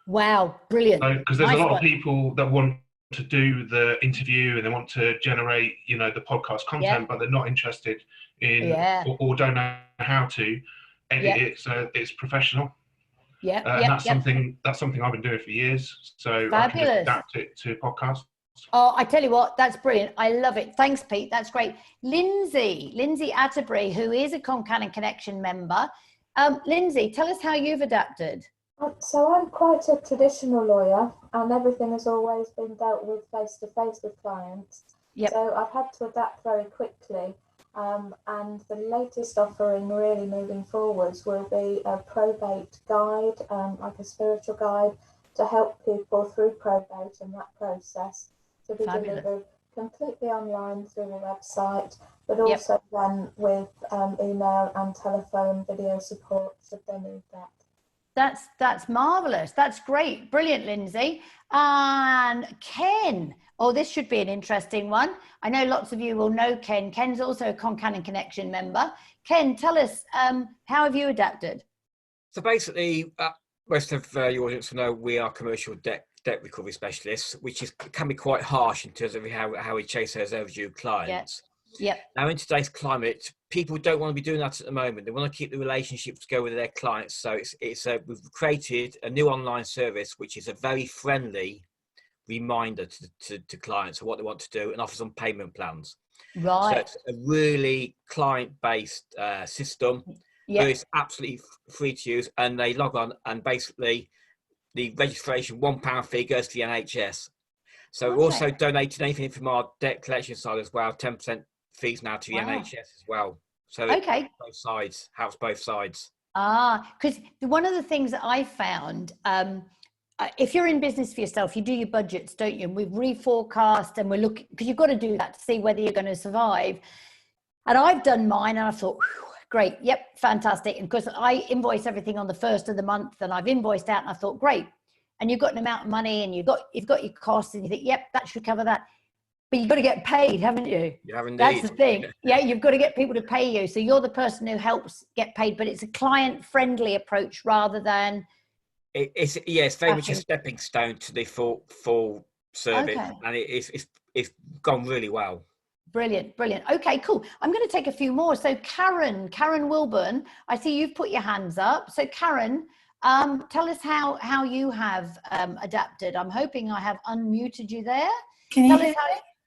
Wow, brilliant. Because there's a lot of people that want to do the interview and they want to generate, the podcast content, but they're not interested in or don't know how to edit it so it's professional. That's something I've been doing for years. So fabulous. I can just adapt it to podcasts. Oh, I tell you what, that's brilliant. I love it. Thanks, Pete. That's great. Lindsey Atterbury, who is a Concannon Connection member. Lindsey, tell us how you've adapted. So I'm quite a traditional lawyer, and everything has always been dealt with face-to-face with clients. So I've had to adapt very quickly. And the latest offering really moving forwards will be a probate guide, like a spiritual guide to help people through probate and that process, to be delivered completely online through the website, but also then with email and telephone video support should they need that. That's marvelous. That's great. Brilliant, Lindsey. And Ken. Oh, this should be an interesting one. I know lots of you will know Ken. Ken's also a Concannon Connection member. Ken, tell us, how have you adapted? So basically, most of your audience will know we are commercial debt recovery specialists, which can be quite harsh in terms of how we chase those overdue clients. Yep. Now, in today's climate, people don't want to be doing that at the moment. They want to keep the relationships going with their clients. So we've created a new online service, which is a very friendly reminder to clients of what they want to do and offers them payment plans. Right. So it's a really client-based system. Yeah. It's absolutely free to use, and they log on, and basically the registration £1 fee goes to the NHS. So we're also donating anything from our debt collection side as well. 10% fees now to the NHS as well. So both sides, helps both sides. Because one of the things that I found, if you're in business for yourself, you do your budgets, don't you? And we've reforecast and we're looking, because you've got to do that to see whether you're going to survive. And I've done mine and I thought, great, yep, fantastic. And because I invoice everything on the first of the month, and I've invoiced out and I thought, great. And you've got an amount of money and you've got your costs and you think, yep, that should cover that. But you've got to get paid, haven't you? You have indeed. That's the thing. Yeah, you've got to get people to pay you. So you're the person who helps get paid, but it's a client-friendly approach rather than... It's very much a stepping stone to the full service. Okay. And it's gone really well. Brilliant. Okay, cool. I'm going to take a few more. So Karen Wilbourn, I see you've put your hands up. So Karen, tell us how you have adapted. I'm hoping I have unmuted you there. Can you hear me?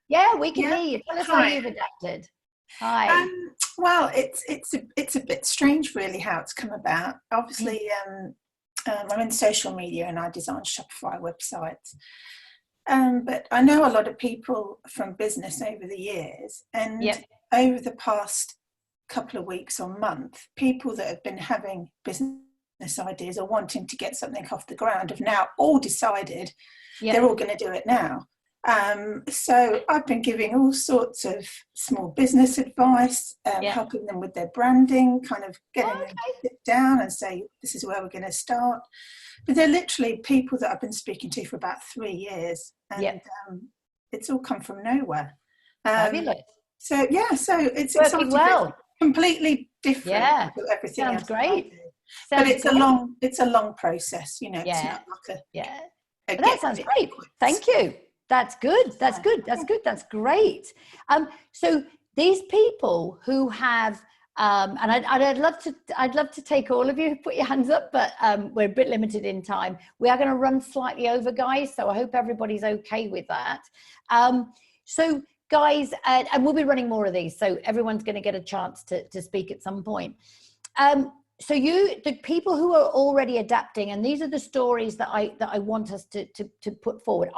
Yeah, we can hear you. Tell us how you've adapted. Hi. Well, it's a bit strange, really, how it's come about. Obviously, I'm in social media and I design Shopify websites. But I know a lot of people from business over the years, and over the past couple of weeks or month, people that have been having business ideas or wanting to get something off the ground have now all decided they're all going to do it now. So I've been giving all sorts of small business advice, helping them with their branding, kind of getting them to sit down and say, this is where we're going to start. But they're literally people that I've been speaking to for about 3 years. And it's all come from nowhere. Fabulous. So it's working well. Completely different to everything else. Sounds great. But it's a long process, you know. It's not like but that sounds great. Thank you. That's good. That's great. So these people who have, and I'd love to take all of you, put your hands up, but we're a bit limited in time. We are going to run slightly over, guys. So I hope everybody's okay with that. So guys, and we'll be running more of these. So everyone's going to get a chance to speak at some point. So the people who are already adapting, and these are the stories that I want us to put forward.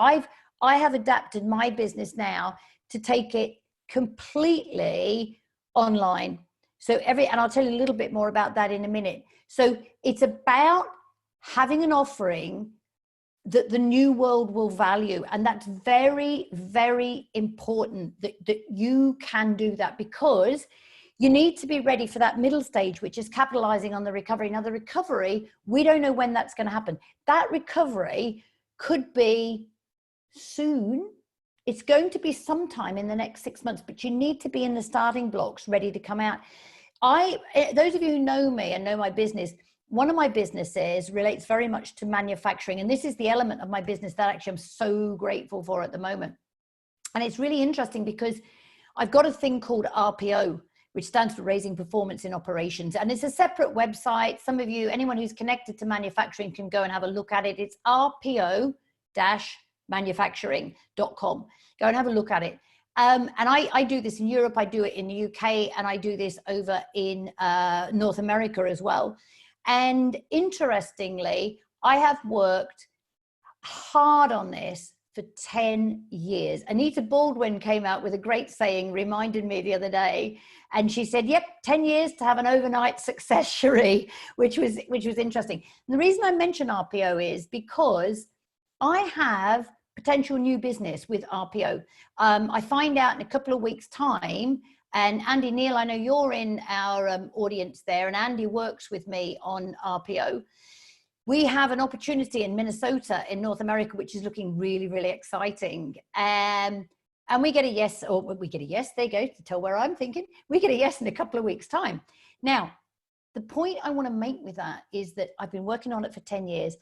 I have adapted my business now to take it completely online. So and I'll tell you a little bit more about that in a minute. So it's about having an offering that the new world will value. And that's very, very important that you can do that, because you need to be ready for that middle stage, which is capitalizing on the recovery. Now, the recovery, we don't know when that's going to happen. That recovery could be soon. It's going to be sometime in the next 6 months, but you need to be in the starting blocks ready to come out. Those of you who know me and know my business, one of my businesses relates very much to manufacturing. And this is the element of my business that actually I'm so grateful for at the moment. And it's really interesting because I've got a thing called RPO, which stands for Raising Performance in Operations. And it's a separate website. Some of you, anyone who's connected to manufacturing can go and have a look at it. It's rpo-manufacturing.com. Go and have a look at it. And I do this in Europe, I do it in the UK, and I do this over in North America as well. And interestingly, I have worked hard on this for 10 years. Anita Baldwin came out with a great saying, reminded me the other day, and she said, yep, 10 years to have an overnight success, Cherie, which was interesting. And the reason I mention RPO is because I have potential new business with RPO. I find out in a couple of weeks' time, and Andy Neal, I know you're in our audience there, and Andy works with me on RPO. We have an opportunity in Minnesota in North America, which is looking really, really exciting. And we get a yes, or we get a yes, there you go, to tell where I'm thinking. We get a yes in a couple of weeks' time. Now, the point I want to make with that is that I've been working on it for 10 years.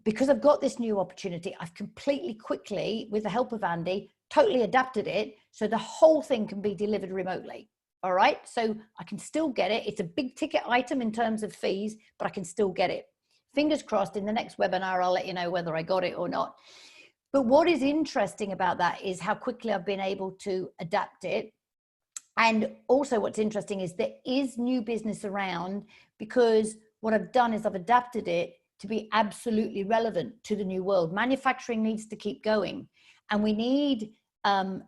Because I've got this new opportunity, I've completely quickly, with the help of Andy, totally adapted it so the whole thing can be delivered remotely. All right, so I can still get it. It's a big ticket item in terms of fees, but I can still get it. Fingers crossed, in the next webinar, I'll let you know whether I got it or not. But what is interesting about that is how quickly I've been able to adapt it. And also what's interesting is there is new business around, because what I've done is I've adapted it to be absolutely relevant to the new world. Manufacturing needs to keep going, and we need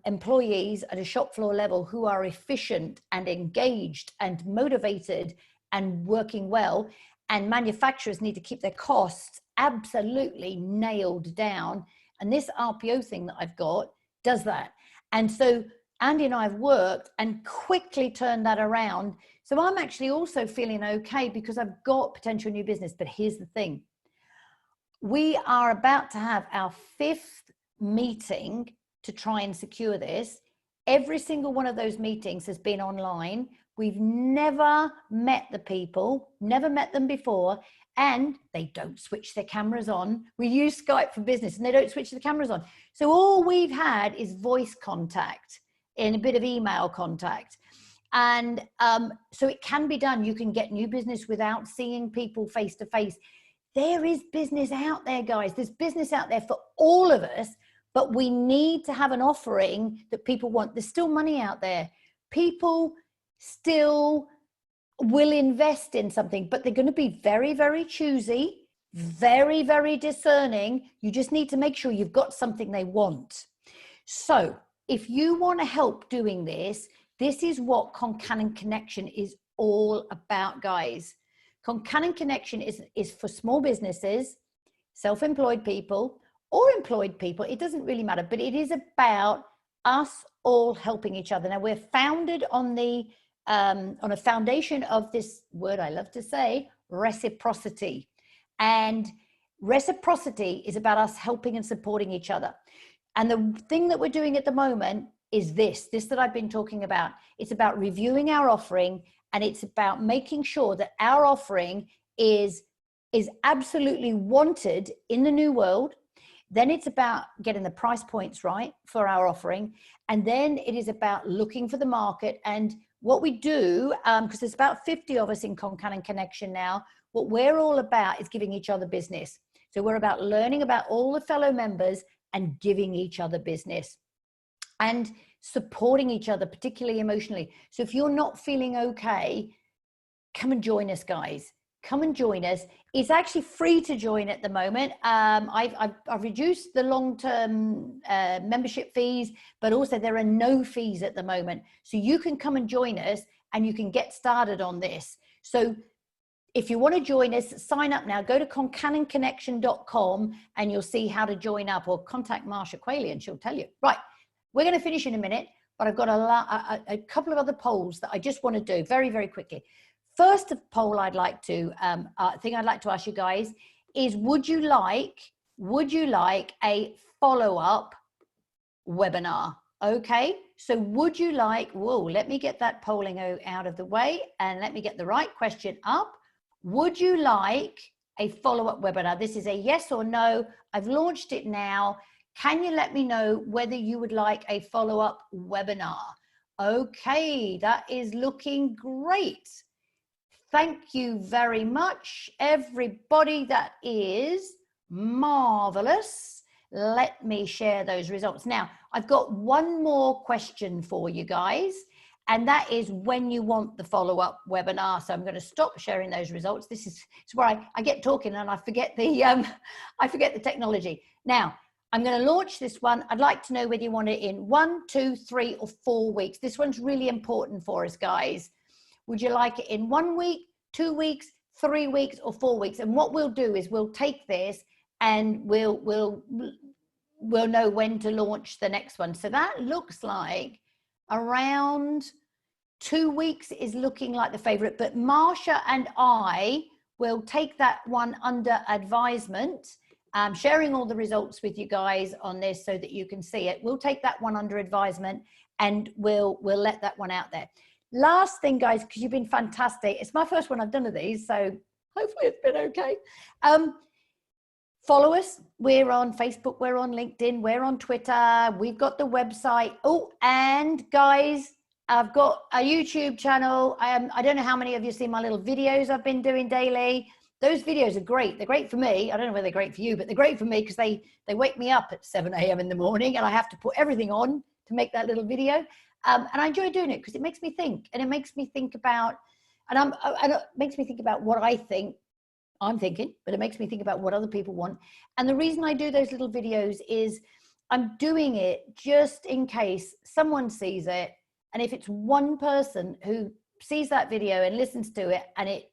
employees at a shop floor level who are efficient and engaged and motivated and working well, and manufacturers need to keep their costs absolutely nailed down. And this RPO thing that I've got does that. And so Andy and I have worked and quickly turned that around. So I'm actually also feeling okay because I've got potential new business. But here's the thing. We are about to have our 5th meeting to try and secure this. Every single one of those meetings has been online. We've never met the people, never met them before, and they don't switch their cameras on. We use Skype for business and they don't switch the cameras on. So all we've had is voice contact and a bit of email contact. And so it can be done. You can get new business without seeing people face to face. There is business out there, guys. There's business out there for all of us, but we need to have an offering that people want. There's still money out there. People still will invest in something, but they're going to be very, very choosy, very, very discerning. You just need to make sure you've got something they want. So if you want to help doing this, this is what Concannon Connection is all about, guys. Concannon Connection is for small businesses, self-employed people, or employed people. It doesn't really matter, but it is about us all helping each other. Now, we're founded on a foundation of this word I love to say, reciprocity. And reciprocity is about us helping and supporting each other. And the thing that we're doing at the moment is this that I've been talking about. It's about reviewing our offering, and it's about making sure that our offering is absolutely wanted in the new world. Then it's about getting the price points right for our offering. And then it is about looking for the market. And what we do, because there's about 50 of us in Concannon Connection now, what we're all about is giving each other business. So we're about learning about all the fellow members and giving each other business and supporting each other, particularly emotionally. So if you're not feeling okay, come and join us, guys. Come and join us. It's actually free to join at the moment. I've reduced the long-term membership fees, but also there are no fees at the moment. So you can come and join us and you can get started on this. So if you want to join us, sign up now. Go to concannonconnection.com and you'll see how to join up, or contact Marsha Quayle and she'll tell you. Right, we're going to finish in a minute, but I've got a couple of other polls that I just want to do very, very quickly. First poll I'd like to ask you guys is, would you like a follow-up webinar? Okay, so would you like, let me get that polling out of the way and let me get the right question up. Would you like a follow-up webinar? This is a yes or no. I've launched it now. Can you let me know whether you would like a follow-up webinar? Okay, that is looking great. Thank you very much, everybody. That is marvelous. Let me share those results. Now, I've got one more question for you guys, and that is when you want the follow-up webinar. So I'm going to stop sharing those results. This is where I get talking and I forget the technology. Now, I'm going to launch this one. I'd like to know whether you want it in 1, 2, 3, or 4 weeks. This one's really important for us, guys. Would you like it in 1 week, 2 weeks, 3 weeks, or 4 weeks? And what we'll do is we'll take this and we'll know when to launch the next one. So that looks like around 2 weeks is looking like the favorite, but Marsha and I will take that one under advisement. Sharing all the results with you guys on this so that you can see it. We'll take that one under advisement and we'll let that one out there. Last thing, guys, because you've been fantastic. It's my first one I've done of these, so hopefully it's been okay. Follow us. We're on Facebook, we're on LinkedIn, we're on Twitter. We've got the website. Oh, and guys, I've got a YouTube channel. I don't know how many of you see my little videos I've been doing daily. Those videos are great. They're great for me. I don't know whether they're great for you, but they're great for me because they wake me up at 7 a.m. in the morning and I have to put everything on to make that little video. And I enjoy doing it because it makes me think, and it makes me think about, it makes me think about what I think I'm thinking, but it makes me think about what other people want. And the reason I do those little videos is I'm doing it just in case someone sees it. And if it's one person who sees that video and listens to it and it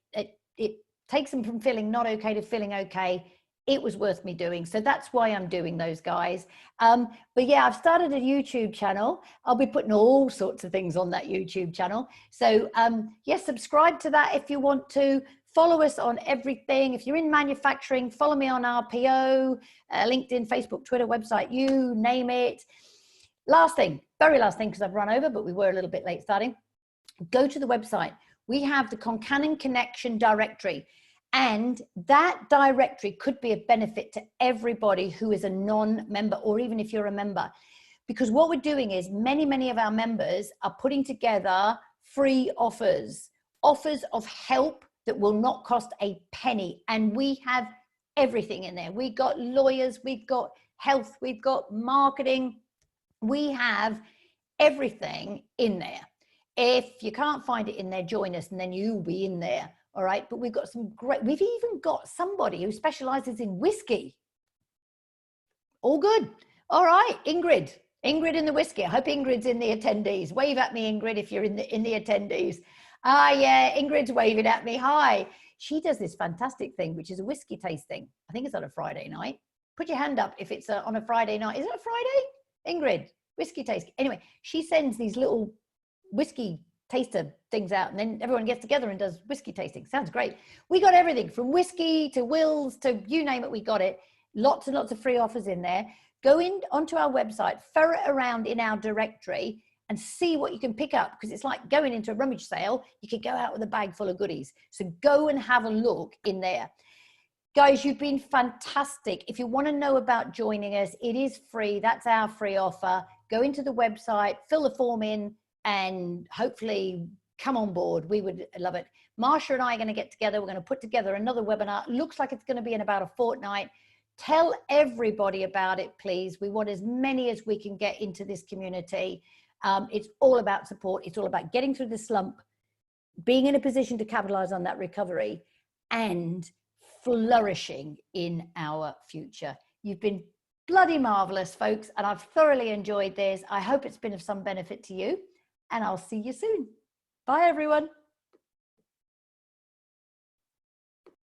takes them from feeling not okay to feeling okay, it was worth me doing. So that's why I'm doing those, guys. But yeah, I've started a YouTube channel. I'll be putting all sorts of things on that YouTube channel. So yes, subscribe to that if you want to. Follow us on everything. If you're in manufacturing, follow me on RPO, LinkedIn, Facebook, Twitter, website, you name it. Last thing, very last thing, because I've run over, but we were a little bit late starting. Go to the website. We have the Concannon Connection directory. And that directory could be a benefit to everybody who is a non-member, or even if you're a member. Because what we're doing is many of our members are putting together free offers of help that will not cost a penny. And we have everything in there. We've got lawyers, we've got health, we've got marketing. We have everything in there. If you can't find it in there, join us and then you'll be in there. All right, but we've got some great, we've even got somebody who specializes in whiskey. All good. All right, Ingrid in the whiskey. I hope Ingrid's in the attendees. Wave at me, Ingrid, if you're in the attendees. Ah, yeah, Ingrid's waving at me. Hi. She does this fantastic thing, which is a whiskey tasting. I think it's on a Friday night. Put your hand up if it's on a Friday night. Is it a Friday? Ingrid, whiskey tasting. Anyway, she sends these little whiskey taster things out and then everyone gets together and does whiskey tasting. Sounds great. We got everything from whiskey to wills to you name it, we got it. Lots and lots of free offers in there. Go in onto our website, ferret around in our directory and see what you can pick up, because it's like going into a rummage sale. You could go out with a bag full of goodies. So go and have a look in there. Guys, you've been fantastic. If you want to know about joining us, it is free. That's our free offer. Go into the website, fill the form in, and hopefully come on board. We would love it. Marsha and I are going to get together. We're going to put together another webinar. Looks like it's going to be in about a fortnight. Tell everybody about it, please. We want as many as we can get into this community. It's all about support. It's all about getting through the slump, being in a position to capitalize on that recovery, and flourishing in our future. You've been bloody marvelous, folks, and I've thoroughly enjoyed this. I hope it's been of some benefit to you. And I'll see you soon. Bye, everyone.